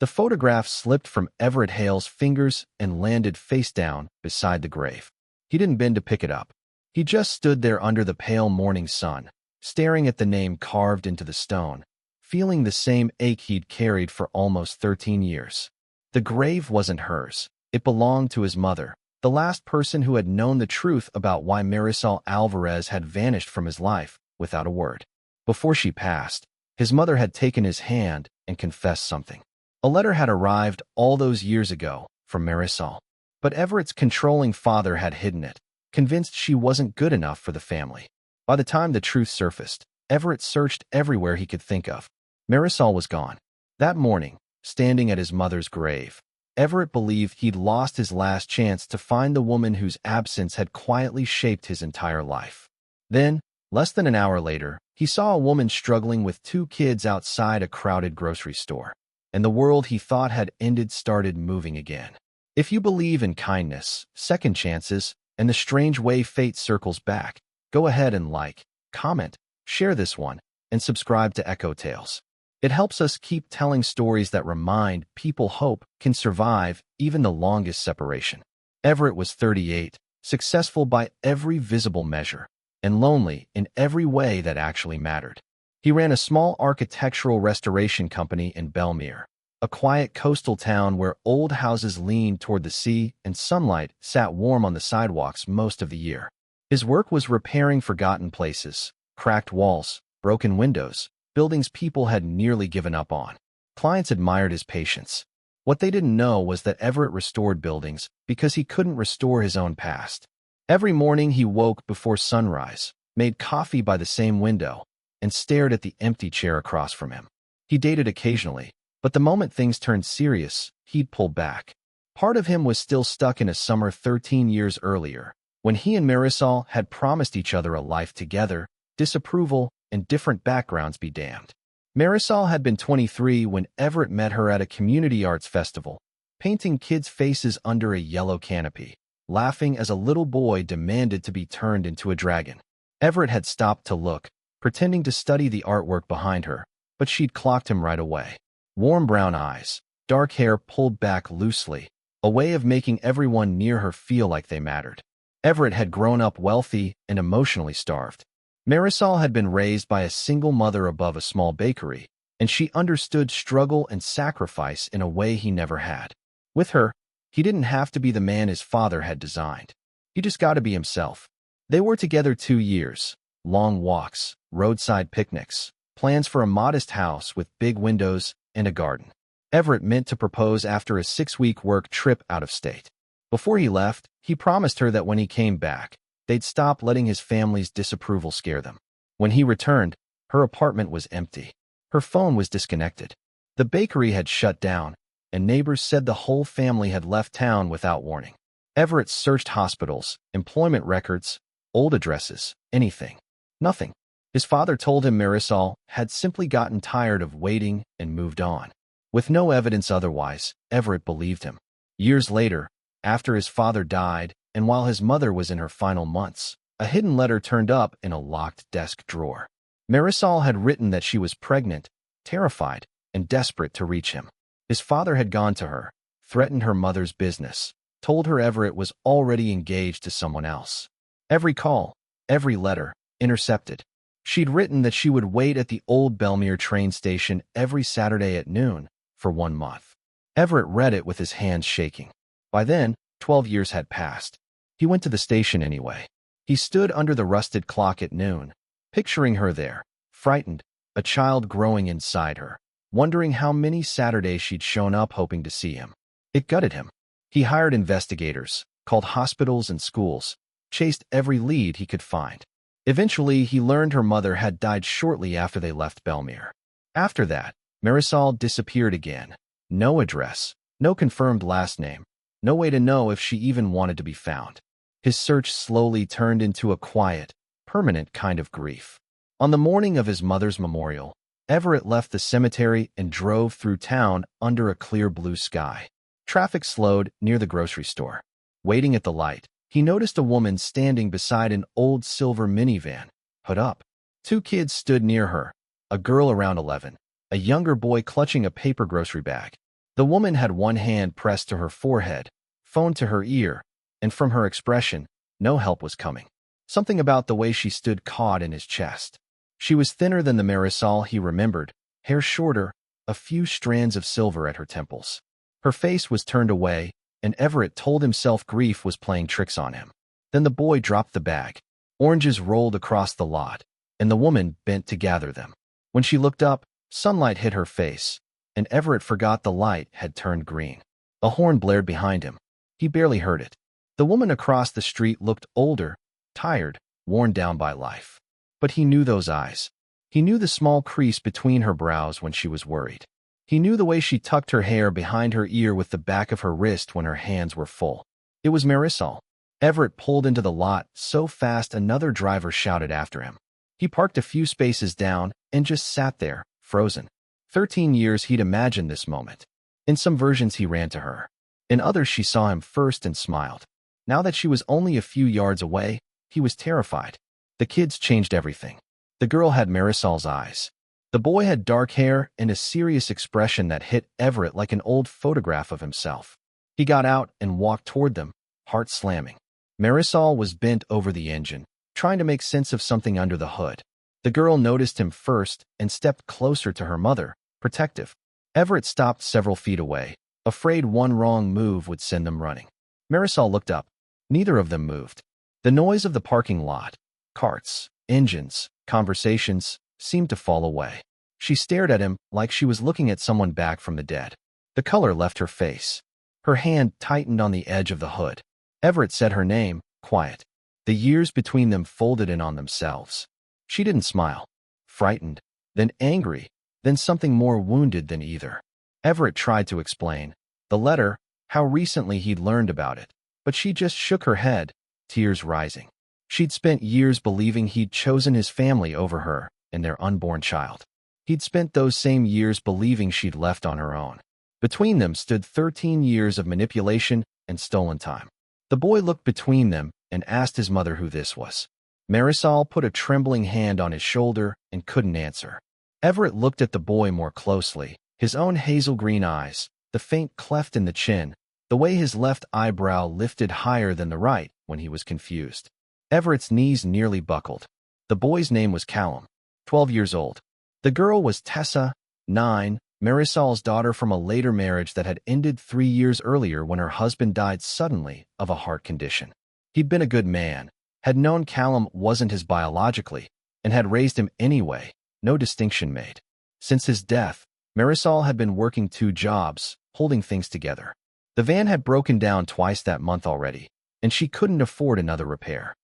The photograph slipped from Everett Hale's fingers and landed face down beside the grave. He didn't bend to pick it up. He just stood there under the pale morning sun, staring at the name carved into the stone, feeling the same ache he'd carried for almost 13 years. The grave wasn't hers. It belonged to his mother, the last person who had known the truth about why Marisol Alvarez had vanished from his life without a word. Before she passed, his mother had taken his hand and confessed something. A letter had arrived all those years ago from Marisol, but Everett's controlling father had hidden it, convinced she wasn't good enough for the family. By the time the truth surfaced, Everett searched everywhere he could think of. Marisol was gone. That morning, standing at his mother's grave, Everett believed he'd lost his last chance to find the woman whose absence had quietly shaped his entire life. Then, less than an hour later, he saw a woman struggling with 2 kids outside a crowded grocery store, and the world he thought had ended started moving again. If you believe in kindness, second chances, and the strange way fate circles back, go ahead and like, comment, share this one, and subscribe to Echo Tales. It helps us keep telling stories that remind people hope can survive even the longest separation. Everett was 38, successful by every visible measure, and lonely in every way that actually mattered. He ran a small architectural restoration company in Belmere, a quiet coastal town where old houses leaned toward the sea and sunlight sat warm on the sidewalks most of the year. His work was repairing forgotten places, cracked walls, broken windows, buildings people had nearly given up on. Clients admired his patience. What they didn't know was that Everett restored buildings because he couldn't restore his own past. Every morning he woke before sunrise, made coffee by the same window, and stared at the empty chair across from him. He dated occasionally, but the moment things turned serious, he'd pull back. Part of him was still stuck in a summer 13 years earlier, when he and Marisol had promised each other a life together, disapproval, and different backgrounds be damned. Marisol had been 23 when Everett met her at a community arts festival, painting kids' faces under a yellow canopy, laughing as a little boy demanded to be turned into a dragon. Everett had stopped to look, pretending to study the artwork behind her, but she'd clocked him right away. Warm brown eyes, dark hair pulled back loosely, a way of making everyone near her feel like they mattered. Everett had grown up wealthy and emotionally starved. Marisol had been raised by a single mother above a small bakery, and she understood struggle and sacrifice in a way he never had. With her, he didn't have to be the man his father had designed. He just got to be himself. They were together 2 years, long walks, roadside picnics, plans for a modest house with big windows and a garden. Everett meant to propose after a 6-week work trip out of state. Before he left, he promised her that when he came back, they'd stop letting his family's disapproval scare them. When he returned, her apartment was empty. Her phone was disconnected. The bakery had shut down, and neighbors said the whole family had left town without warning. Everett searched hospitals, employment records, old addresses, anything. Nothing. His father told him Marisol had simply gotten tired of waiting and moved on. With no evidence otherwise, Everett believed him. Years later, after his father died, and while his mother was in her final months, a hidden letter turned up in a locked desk drawer. Marisol had written that she was pregnant, terrified, and desperate to reach him. His father had gone to her, threatened her mother's business, told her Everett was already engaged to someone else. Every call, every letter, intercepted. She'd written that she would wait at the old Belmere train station every Saturday at noon for 1 month. Everett read it with his hands shaking. By then, 12 years had passed. He went to the station anyway. He stood under the rusted clock at noon, picturing her there, frightened, a child growing inside her, wondering how many Saturdays she'd shown up hoping to see him. It gutted him. He hired investigators, called hospitals and schools, chased every lead he could find. Eventually, he learned her mother had died shortly after they left Belmere. After that, Marisol disappeared again. No address, no confirmed last name, no way to know if she even wanted to be found. His search slowly turned into a quiet, permanent kind of grief. On the morning of his mother's memorial, Everett left the cemetery and drove through town under a clear blue sky. Traffic slowed near the grocery store. Waiting at the light, he noticed a woman standing beside an old silver minivan, hood up. 2 kids stood near her, a girl around 11, a younger boy clutching a paper grocery bag. The woman had one hand pressed to her forehead, phone to her ear, and from her expression, no help was coming. Something about the way she stood caught in his chest. She was thinner than the Marisol he remembered, hair shorter, a few strands of silver at her temples. Her face was turned away, and Everett told himself grief was playing tricks on him. Then the boy dropped the bag. Oranges rolled across the lot, and the woman bent to gather them. When she looked up, sunlight hit her face, and Everett forgot the light had turned green. A horn blared behind him. He barely heard it. The woman across the street looked older, tired, worn down by life. But he knew those eyes. He knew the small crease between her brows when she was worried. He knew the way she tucked her hair behind her ear with the back of her wrist when her hands were full. It was Marisol. Everett pulled into the lot so fast another driver shouted after him. He parked a few spaces down and just sat there, frozen. 13 years he'd imagined this moment. In some versions he ran to her. In others she saw him first and smiled. Now that she was only a few yards away, he was terrified. The kids changed everything. The girl had Marisol's eyes. The boy had dark hair and a serious expression that hit Everett like an old photograph of himself. He got out and walked toward them, heart slamming. Marisol was bent over the engine, trying to make sense of something under the hood. The girl noticed him first and stepped closer to her mother, protective. Everett stopped several feet away, afraid one wrong move would send them running. Marisol looked up. Neither of them moved. The noise of the parking lot, carts, engines, conversations, seemed to fall away. She stared at him like she was looking at someone back from the dead. The color left her face. Her hand tightened on the edge of the hood. Everett said her name, quiet. The years between them folded in on themselves. She didn't smile. Frightened, then angry, then something more wounded than either. Everett tried to explain. The letter, how recently he'd learned about it. But she just shook her head, tears rising. She'd spent years believing he'd chosen his family over her and their unborn child. He'd spent those same years believing she'd left on her own. Between them stood 13 years of manipulation and stolen time. The boy looked between them and asked his mother who this was. Marisol put a trembling hand on his shoulder and couldn't answer. Everett looked at the boy more closely, his own hazel-green eyes, the faint cleft in the chin, the way his left eyebrow lifted higher than the right when he was confused. Everett's knees nearly buckled. The boy's name was Callum, 12 years old. The girl was Tessa, 9, Marisol's daughter from a later marriage that had ended 3 years earlier when her husband died suddenly of a heart condition. He'd been a good man, had known Callum wasn't his biologically, and had raised him anyway, no distinction made. Since his death, Marisol had been working 2 jobs, holding things together. The van had broken down twice that month already, and she couldn't afford another repair.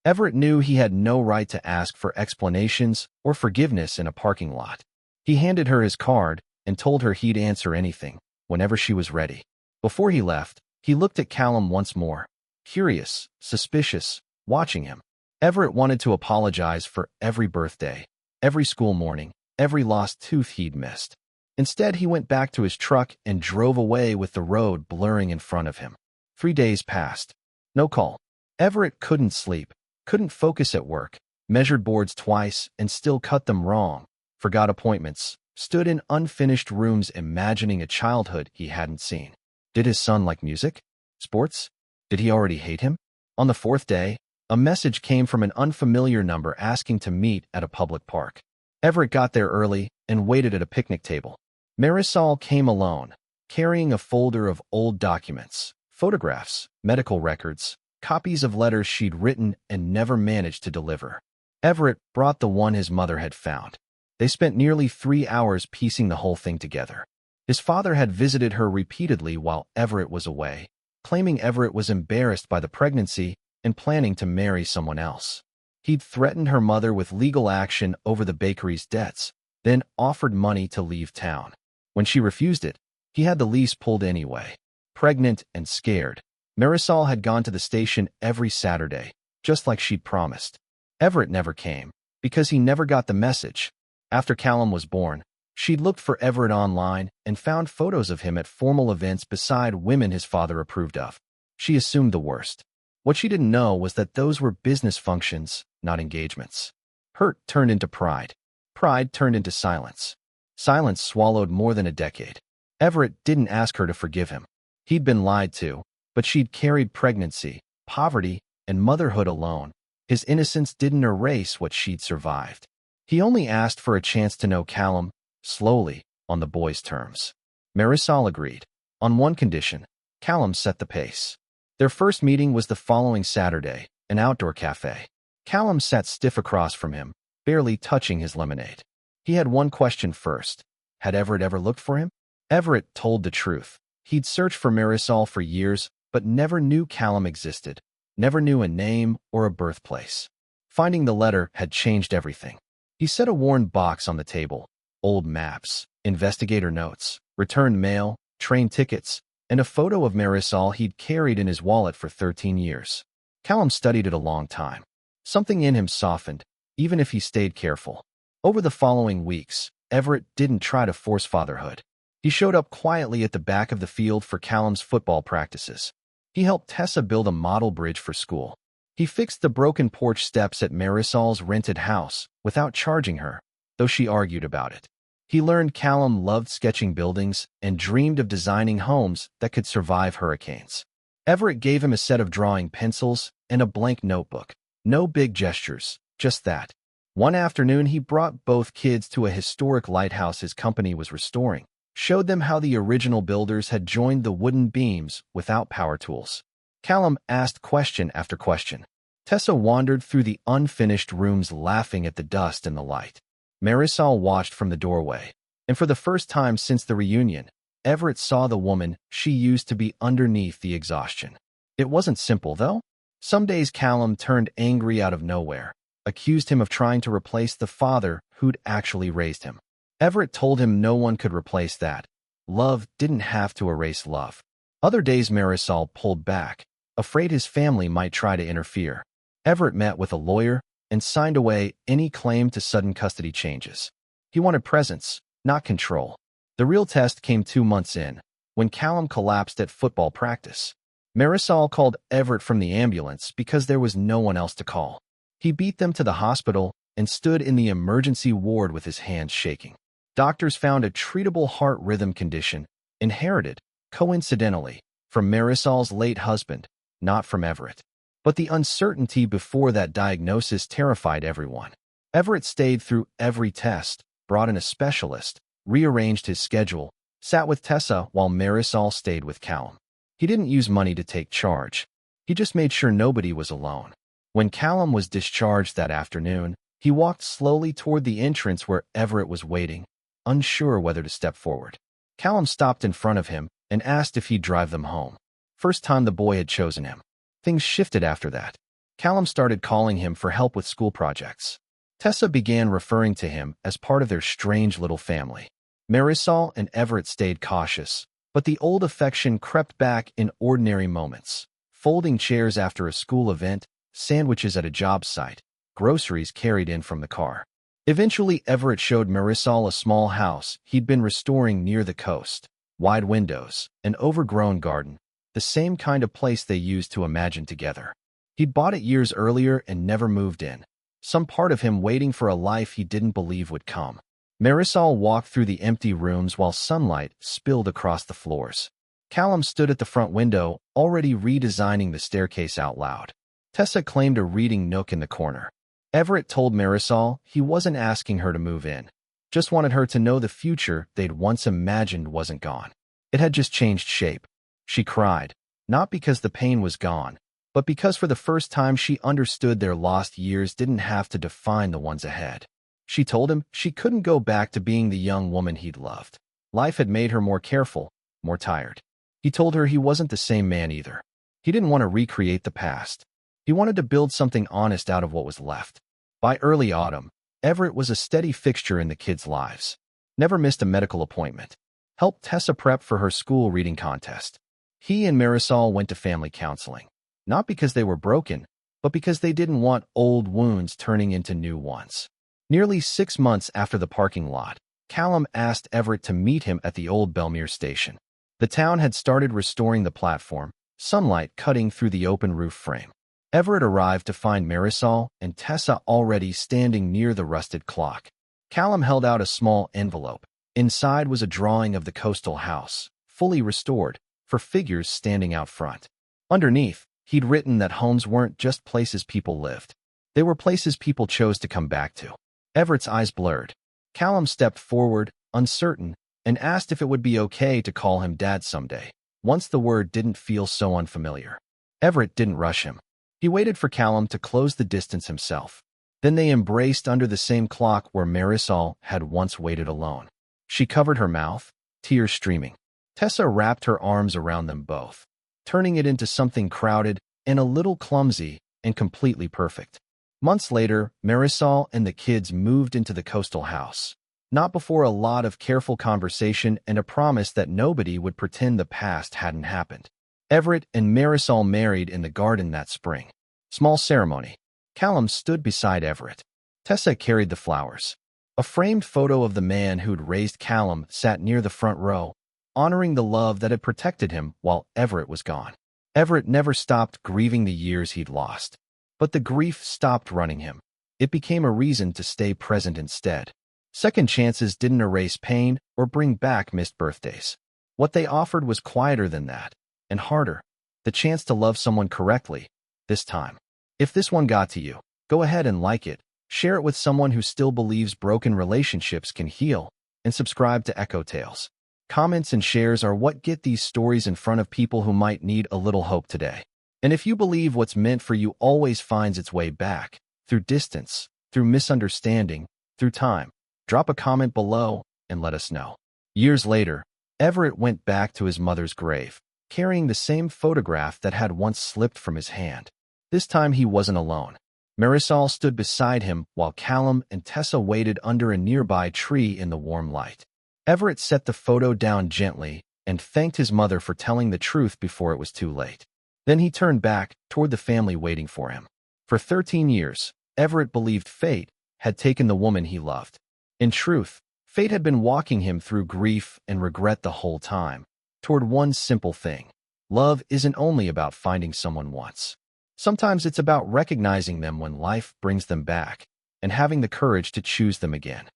Everett knew he had no right to ask for explanations or forgiveness in a parking lot. He handed her his card and told her he'd answer anything, whenever she was ready. Before he left, he looked at Callum once more, curious, suspicious, watching him. Everett wanted to apologize for every birthday, every school morning, every lost tooth he'd missed. Instead, he went back to his truck and drove away with the road blurring in front of him. 3 days passed. No call. Everett couldn't sleep, couldn't focus at work, measured boards twice and still cut them wrong, forgot appointments, stood in unfinished rooms imagining a childhood he hadn't seen. Did his son like music? Sports? Did he already hate him? On the 4th day, a message came from an unfamiliar number asking to meet at a public park. Everett got there early and waited at a picnic table. Marisol came alone, carrying a folder of old documents, photographs, medical records, copies of letters she'd written and never managed to deliver. Everett brought the one his mother had found. They spent nearly 3 hours piecing the whole thing together. His father had visited her repeatedly while Everett was away, claiming Everett was embarrassed by the pregnancy and planning to marry someone else. He'd threatened her mother with legal action over the bakery's debts, then offered money to leave town. When she refused it, he had the lease pulled anyway. Pregnant and scared, Marisol had gone to the station every Saturday, just like she'd promised. Everett never came, because he never got the message. After Callum was born, she'd looked for Everett online and found photos of him at formal events beside women his father approved of. She assumed the worst. What she didn't know was that those were business functions, not engagements. Hurt turned into pride. Pride turned into silence. Silence swallowed more than a decade. Everett didn't ask her to forgive him. He'd been lied to, but she'd carried pregnancy, poverty, and motherhood alone. His innocence didn't erase what she'd survived. He only asked for a chance to know Callum, slowly, on the boy's terms. Marisol agreed. On one condition, Callum set the pace. Their first meeting was the following Saturday, an outdoor cafe. Callum sat stiff across from him, barely touching his lemonade. He had one question first. Had Everett ever looked for him? Everett told the truth. He'd searched for Marisol for years, but never knew Callum existed, never knew a name or a birthplace. Finding the letter had changed everything. He set a worn box on the table, old maps, investigator notes, returned mail, train tickets, and a photo of Marisol he'd carried in his wallet for 13 years. Callum studied it a long time. Something in him softened, even if he stayed careful. Over the following weeks, Everett didn't try to force fatherhood. He showed up quietly at the back of the field for Callum's football practices. He helped Tessa build a model bridge for school. He fixed the broken porch steps at Marisol's rented house without charging her, though she argued about it. He learned Callum loved sketching buildings and dreamed of designing homes that could survive hurricanes. Everett gave him a set of drawing pencils and a blank notebook. No big gestures, just that. One afternoon, he brought both kids to a historic lighthouse his company was restoring, showed them how the original builders had joined the wooden beams without power tools. Callum asked question after question. Tessa wandered through the unfinished rooms laughing at the dust and the light. Marisol watched from the doorway, and for the first time since the reunion, Everett saw the woman she used to be underneath the exhaustion. It wasn't simple, though. Some days Callum turned angry out of nowhere, accused him of trying to replace the father who'd actually raised him. Everett told him no one could replace that. Love didn't have to erase love. Other days Marisol pulled back, afraid his family might try to interfere. Everett met with a lawyer and signed away any claim to sudden custody changes. He wanted presence, not control. The real test came 2 months in, when Callum collapsed at football practice. Marisol called Everett from the ambulance because there was no one else to call. He beat them to the hospital and stood in the emergency ward with his hands shaking. Doctors found a treatable heart rhythm condition, inherited, coincidentally, from Marisol's late husband, not from Everett. But the uncertainty before that diagnosis terrified everyone. Everett stayed through every test, brought in a specialist, rearranged his schedule, sat with Tessa while Marisol stayed with Callum. He didn't use money to take charge. He just made sure nobody was alone. When Callum was discharged that afternoon, he walked slowly toward the entrance where Everett was waiting, unsure whether to step forward. Callum stopped in front of him and asked if he'd drive them home. First time the boy had chosen him. Things shifted after that. Callum started calling him for help with school projects. Tessa began referring to him as part of their strange little family. Marisol and Everett stayed cautious, but the old affection crept back in ordinary moments. Folding chairs after a school event, sandwiches at a job site, groceries carried in from the car. Eventually, Everett showed Marisol a small house he'd been restoring near the coast. Wide windows, an overgrown garden, the same kind of place they used to imagine together. He'd bought it years earlier and never moved in. Some part of him waiting for a life he didn't believe would come. Marisol walked through the empty rooms while sunlight spilled across the floors. Callum stood at the front window, already redesigning the staircase out loud. Tessa claimed a reading nook in the corner. Everett told Marisol he wasn't asking her to move in, just wanted her to know the future they'd once imagined wasn't gone. It had just changed shape. She cried, not because the pain was gone, but because for the first time she understood their lost years didn't have to define the ones ahead. She told him she couldn't go back to being the young woman he'd loved. Life had made her more careful, more tired. He told her he wasn't the same man either. He didn't want to recreate the past. He wanted to build something honest out of what was left. By early autumn, Everett was a steady fixture in the kids' lives. Never missed a medical appointment. Helped Tessa prep for her school reading contest. He and Marisol went to family counseling. Not because they were broken, but because they didn't want old wounds turning into new ones. Nearly 6 months after the parking lot, Callum asked Everett to meet him at the old Belmere station. The town had started restoring the platform, sunlight cutting through the open roof frame. Everett arrived to find Marisol and Tessa already standing near the rusted clock. Callum held out a small envelope. Inside was a drawing of the coastal house, fully restored, for figures standing out front. Underneath, he'd written that homes weren't just places people lived. They were places people chose to come back to. Everett's eyes blurred. Callum stepped forward, uncertain, and asked if it would be okay to call him Dad someday, once the word didn't feel so unfamiliar. Everett didn't rush him. He waited for Callum to close the distance himself. Then they embraced under the same clock where Marisol had once waited alone. She covered her mouth, tears streaming. Tessa wrapped her arms around them both, turning it into something crowded and a little clumsy and completely perfect. Months later, Marisol and the kids moved into the coastal house, not before a lot of careful conversation and a promise that nobody would pretend the past hadn't happened. Everett and Marisol married in the garden that spring. Small ceremony. Callum stood beside Everett. Tessa carried the flowers. A framed photo of the man who'd raised Callum sat near the front row, honoring the love that had protected him while Everett was gone. Everett never stopped grieving the years he'd lost. But the grief stopped running him. It became a reason to stay present instead. Second chances didn't erase pain or bring back missed birthdays. What they offered was quieter than that, and harder. The chance to love someone correctly, this time. If this one got to you, go ahead and like it, share it with someone who still believes broken relationships can heal, and subscribe to Echo Tales. Comments and shares are what get these stories in front of people who might need a little hope today. And if you believe what's meant for you always finds its way back, through distance, through misunderstanding, through time, drop a comment below and let us know. Years later, Everett went back to his mother's grave, carrying the same photograph that had once slipped from his hand. This time he wasn't alone. Marisol stood beside him while Callum and Tessa waited under a nearby tree in the warm light. Everett set the photo down gently and thanked his mother for telling the truth before it was too late. Then he turned back toward the family waiting for him. For 13 years, Everett believed fate had taken the woman he loved. In truth, fate had been walking him through grief and regret the whole time, toward one simple thing. Love isn't only about finding someone once. Sometimes it's about recognizing them when life brings them back, and having the courage to choose them again.